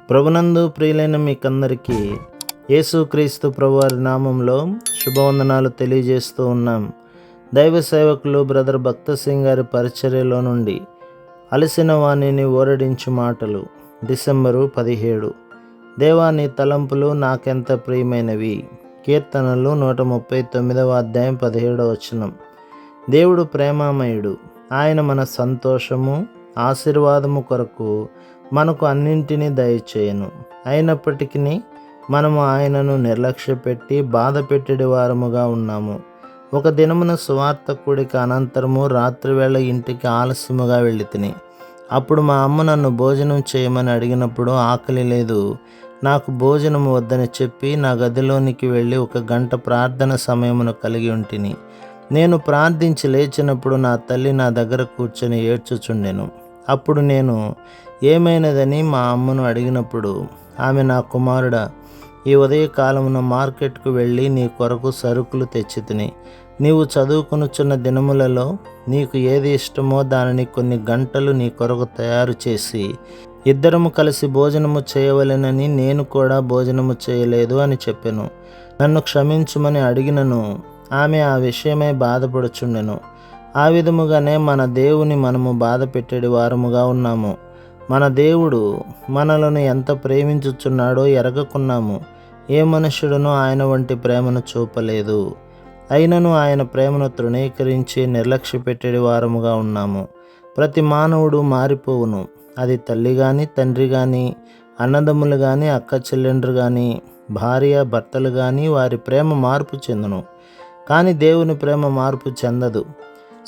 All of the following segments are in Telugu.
ప్రభునందు ప్రియులైన మీకందరికీ యేసుక్రీస్తు ప్రభువారి నామంలో శుభవందనాలు తెలియజేస్తూ ఉన్నాం. దైవ సేవకులు బ్రదర్ భక్త సింగ్ గారి పరిచర్యలో నుండి అలసిన వాణిని ఓరడించు మాటలు. డిసెంబరు 17. దేవా నీ తలంపులు నాకెంత ప్రియమైనవి. కీర్తనలు 139వ అధ్యాయం 17వ వచనం. దేవుడు ప్రేమామయుడు. ఆయన మన సంతోషము ఆశీర్వాదము కొరకు మనకు అన్నింటినీ దయచేయను. అయినప్పటికీ మనము ఆయనను నిర్లక్ష్యపెట్టి బాధ పెట్టెడి వారముగా ఉన్నాము. ఒక దినమున సువార్త కూడిక అనంతరము రాత్రివేళ ఇంటికి ఆలస్యముగా వెళ్ళితిని. అప్పుడు మా అమ్మ నన్ను భోజనం చేయమని అడిగినప్పుడు ఆకలి లేదు, నాకు భోజనము వద్దని చెప్పి నా గదిలోనికి వెళ్ళి 1 గంట ప్రార్థన సమయమును కలిగి ఉంటిని. నేను ప్రార్థించి లేచినప్పుడు నా తల్లి నా దగ్గర కూర్చొని ఏడ్చుచుండెను. అప్పుడు నేను ఏమైనదని మా అమ్మను అడిగినప్పుడు ఆమె, నా కుమారుడా, ఈ ఉదయకాలమున మార్కెట్కు వెళ్ళి నీ కొరకు సరుకులు తెచ్చితిని. నీవు చదువుకొనుచున్న దినములలో నీకు ఏది ఇష్టమో దానిని కొన్ని గంటలు నీ కొరకు తయారు చేసి ఇద్దరము కలిసి భోజనము చేయవలెనని నేను కూడా భోజనము చేయలేదు అని చెప్పెను. నన్ను క్షమించుమని అడిగినను ఆమె ఆ విషయమై బాధపడుచుండెను. ఆ విధముగానే మన దేవుని మనము బాధ పెట్టేడి వారముగా ఉన్నాము. మన దేవుడు మనలను ఎంత ప్రేమించుచున్నాడో ఎరగకున్నాము. ఏ మనుష్యుడును ఆయన వంటి ప్రేమను చూపలేదు. అయినను ఆయన ప్రేమను తృణీకరించి నిర్లక్ష్య పెట్టేడి వారముగా ఉన్నాము. ప్రతి మానవుడు మారిపోవును. అది తల్లి కానీ, తండ్రి కానీ, అన్నదమ్ములు కానీ, అక్క చెల్లెండ్రు కానీ, భార్య భర్తలు కానీ, వారి ప్రేమ మార్పు చెందును. కానీ దేవుని ప్రేమ మార్పు చెందదు.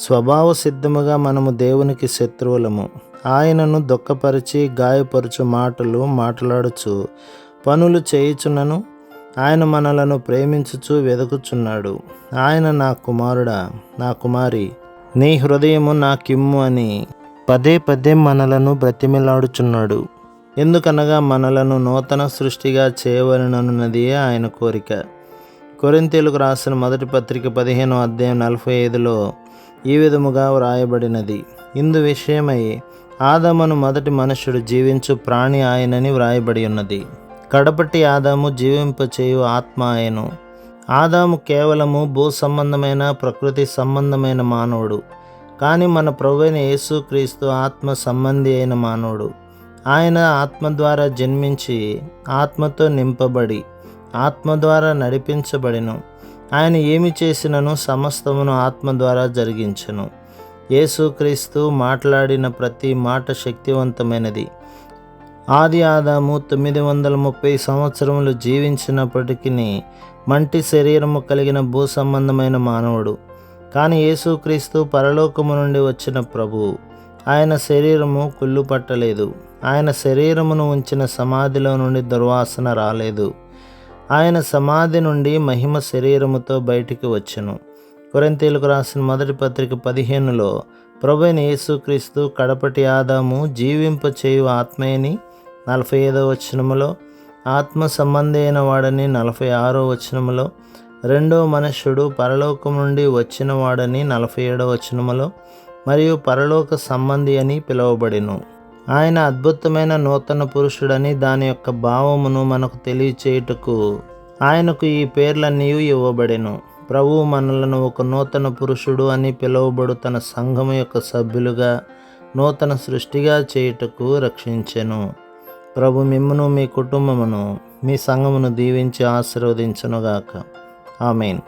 స్వభావ సిద్ధముగా మనము దేవునికి శత్రువులము. ఆయనను దుఃఖపరిచి గాయపరుచు మాటలు మాట్లాడుచు పనులు చేయుచున్నను ఆయన మనలను ప్రేమించుచు వెదకుచున్నాడు. ఆయన, నా కుమారుడా, నా కుమారి, నీ హృదయము నాకిమ్ము అని పదే పదే మనలను బ్రతిమిలాడుచున్నాడు. ఎందుకనగా మనలను నూతన సృష్టిగా చేయవలనన్నదే ఆయన కోరిక. కొరింథీయులకు రాసిన మొదటి పత్రిక 15వ అధ్యాయం 45లో ఈ విధముగా వ్రాయబడినది. ఇందు విషయమై ఆదామును మొదటి మనుష్యుడు జీవించు ప్రాణి ఆయనని వ్రాయబడి ఉన్నది. కడపటి ఆదాము జీవింపచేయు ఆత్మ ఆయను. ఆదాము కేవలము భూ సంబంధమైన ప్రకృతి సంబంధమైన మానవుడు. కానీ మన ప్రభువైన యేసుక్రీస్తు ఆత్మ సంబంధి అయిన మానవుడు. ఆయన ఆత్మ ద్వారా జన్మించి ఆత్మతో నింపబడి ఆత్మ ద్వారా నడిపించబడిను. ఆయన ఏమి చేసినను సమస్తమును ఆత్మ ద్వారా జరిగించెను. యేసుక్రీస్తు మాట్లాడిన ప్రతి మాట శక్తివంతమైనది. ఆది ఆదాము 930 సంవత్సరములు జీవించినప్పటికీ మంటి శరీరము కలిగిన భూ సంబంధమైన మానవుడు. కానీ యేసుక్రీస్తు పరలోకము నుండి వచ్చిన ప్రభువు. ఆయన శరీరము కుళ్ళు పట్టలేదు. ఆయన శరీరమును ఉంచిన సమాధిలో నుండి దుర్వాసన రాలేదు. ఆయన సమాధి నుండి మహిమ శరీరముతో బయటికి వచ్చెను. కొరింథీయులకు రాసిన మొదటి పత్రిక 15లో ప్రభువైన యేసుక్రీస్తు కడపటి ఆదాము జీవింపచేయు ఆత్మయని 45వ వచనములో, ఆత్మ సంబంధి అయిన వాడని 46వ వచనములో, రెండో మనుష్యుడు పరలోకం నుండి వచ్చిన వాడని 47వ వచనములో, మరియు పరలోక సంబంధి అని పిలువబడెను. ఆయన అద్భుతమైన నూతన పురుషుడని దాని యొక్క భావమును మనకు తెలియచేయుటకు ఆయనకు ఈ పేర్లన్నీ ఇవ్వబడెను. ప్రభువు మనలను ఒక నూతన పురుషుడు అని పిలువబడు తన సంఘము యొక్క సభ్యులుగా నూతన సృష్టిగా చేయుటకు రక్షించెను. ప్రభు మిమ్మును మీ కుటుంబమును మీ సంఘమును దీవించి ఆశీర్వదించునుగాక. ఆమేన్.